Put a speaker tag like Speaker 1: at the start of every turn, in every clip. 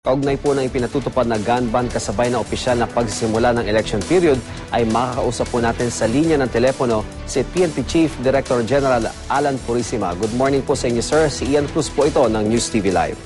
Speaker 1: Kaugnay po ng ipinatutupad na gun ban kasabay na opisyal na pagsisimula ng election period ay makakausap po natin sa linya ng telepono si PNP Chief Director General Alan Purisima. Good morning po sa inyo, sir. Si Ian Cruz po ito ng News TV Live.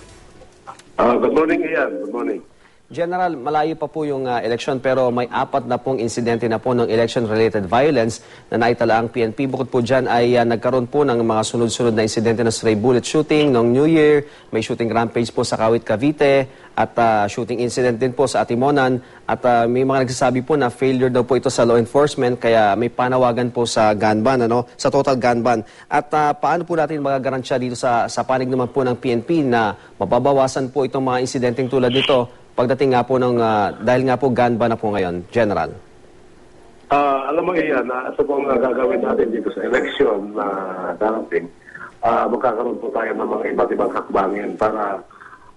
Speaker 2: Good morning, Ian. Good morning.
Speaker 1: General, malayo pa po yung eleksyon pero may 4 na pong insidente na po ng election-related violence na naitala ang PNP. Bukod po dyan ay nagkaroon po ng mga sunod-sunod na insidente ng stray bullet shooting noong New Year, may shooting rampage po sa Kawit, Cavite, at shooting incident din po sa Atimonan. At may mga nagsasabi po na failure daw po ito sa law enforcement kaya may panawagan po sa gun ban, sa total gun ban. At paano po natin magagaransya dito sa panig naman po ng PNP na mababawasan po itong mga insidenteng tulad nito pagdating nga po ng, dahil nga po gun ban na po ngayon, General?
Speaker 2: Alam mo, Ian, ito pong gagawin natin dito sa election na darating, magkakaroon po tayo ng mga iba't ibang hakbangin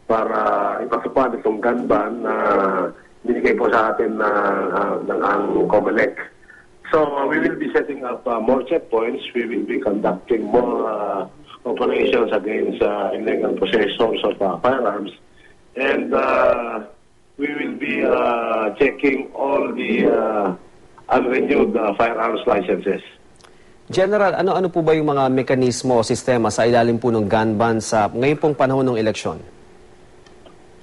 Speaker 2: para ipatupad itong gun ban na binigay po sa atin ng ang COMELEC. So, we will be setting up more checkpoints. We will be conducting more operations against illegal possessors of firearms. And we will be checking all the unrenewed firearms licenses.
Speaker 1: General, ano po ba yung mga mekanismo o sistema sa ilalim po ng gun ban sa ngayon pong panahon ng eleksyon?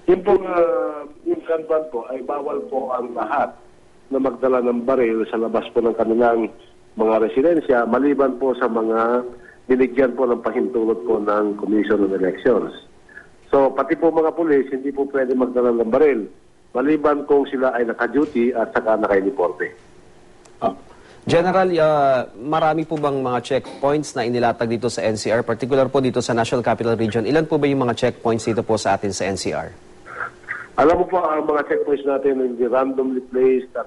Speaker 2: Yung gun ban po ay bawal po ang lahat na magdala ng baril sa labas po ng kanilang mga residensya maliban po sa mga binigyan po ng pahintulot po ng Commission on Elections. So, pati po mga pulis, hindi po pwede magdala ng baril. Maliban kung sila ay naka-duty at saka naka-uniforme.
Speaker 1: General, marami po bang mga checkpoints na inilatag dito sa NCR, particular po dito sa National Capital Region? Ilan po ba yung mga checkpoints dito po sa atin sa NCR?
Speaker 2: Alam mo po, ang mga checkpoints natin hindi randomly placed at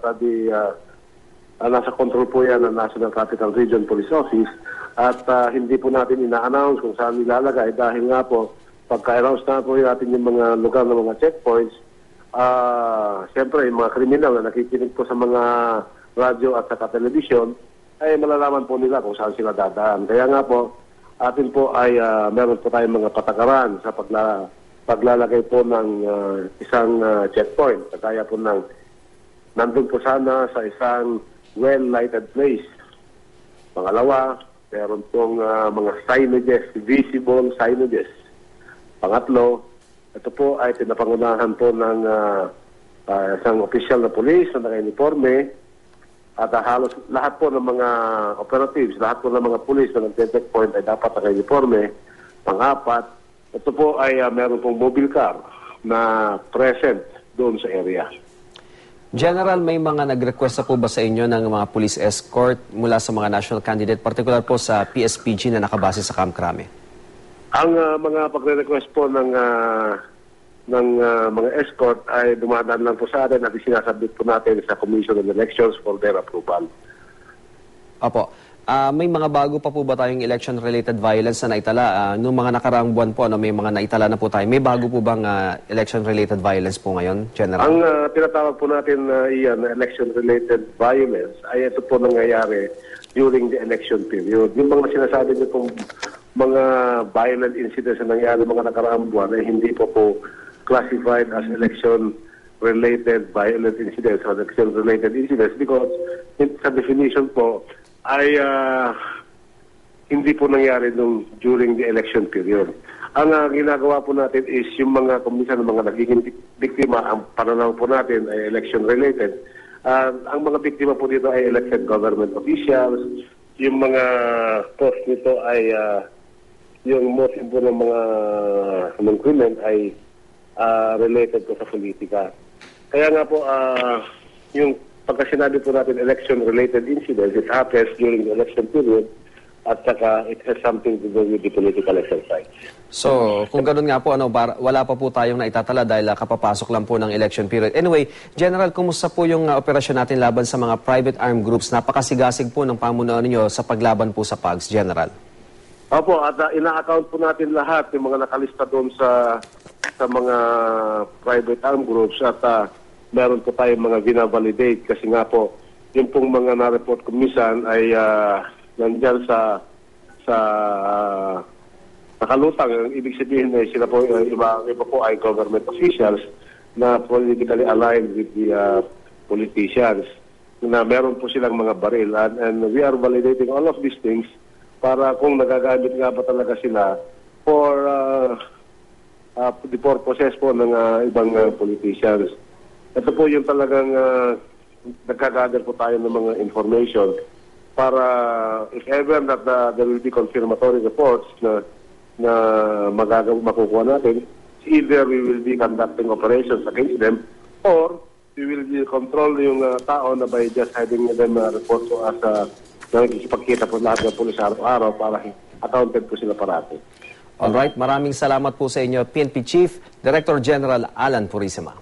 Speaker 2: nasa control po yan ng National Capital Region Police Office at hindi po natin ina-announce kung saan nilalagay dahil nga po pagka-announce na po natin yung mga lugar ng mga checkpoints, siyempre yung mga kriminal na nakikinig po sa mga radyo at saka television, ay malalaman po nila kung saan sila dadaan. Kaya nga po, atin po ay meron po tayong mga patakaran sa paglalagay po ng isang checkpoint. Kaya po nandun po sana sa isang well-lighted place. Pangalawa, meron pong mga signages, visible signages. Pangatlo, ito po ay pinapangunahan po ng isang opisyal na pulis na naka-uniforme at halos lahat po ng mga operatives, lahat po ng mga pulis na nag-checkpoint ay dapat naka-uniforme. Pang-apat, ito po ay meron pong mobile car na present doon sa area.
Speaker 1: General, may mga nag-request po ba sa inyo ng mga police escort mula sa mga national candidate, particular po sa PSPG na nakabase sa Camp Crame?
Speaker 2: Ang mga pagre-request po ng mga escort ay dumadaan lang po sa atin at sinasabit po natin sa Commission on Elections for their approval.
Speaker 1: Opo. May mga bago pa po ba tayong election-related violence na naitala? Noong mga nakaraang buwan po, may mga naitala na po tayo. May bago po bang election-related violence po ngayon, General?
Speaker 2: Ang tinatawag po natin iyan na election-related violence ay ito po nangyayari during the election period. Yung mga sinasabi niyo pong mga violent incidents na nangyari mga nakaraang buwan ay hindi po classified as election-related violent incidents or election-related incidents because sa definition po ay hindi po nangyari during the election period. Ang ginagawa po natin is yung mga kuminsan ng mga nagiging biktima, ang pananaw po natin ay election-related. Ang mga biktima po dito ay elected government officials. Yung mga cause nito ay yung motive po ng mga krimen ay related po sa politika. Kaya nga po, yung pagka sinabi po natin election-related incidents, it happens during the election period at saka it has something to do with the political exercise.
Speaker 1: So, kung ganoon nga po, wala pa po tayong naitatala dahil kapapasok lang po ng election period. Anyway, General, kumusta po yung operasyon natin laban sa mga private armed groups? Napakasigasig po ng pamunuan ninyo sa paglaban po sa PAGS, General.
Speaker 2: Opo, at ina-account po natin lahat yung mga nakalista doon sa mga private armed groups at meron po tayong mga vina-validate kasi nga po yung pong mga na-report kumisan ay nandyan sa nakalutang. Ang ibig sabihin na sila po, iba po ay government officials na politically aligned with the politicians, na meron po silang mga baril. And we are validating all of these things para kung nagagamit nga ba talaga sila for the purposes po ng ibang politicians. Ito po yung talagang nagkagather po tayo ng mga information para if ever that there will be confirmatory reports na makukuha natin, either we will be conducting operations against them or we will be control yung tao na by just having them report to us na nagkikipagkita po lahat ng pulis araw-araw para accounted po sila parati.
Speaker 1: Alright, maraming salamat po sa inyo, PNP Chief Director General Alan Purisima.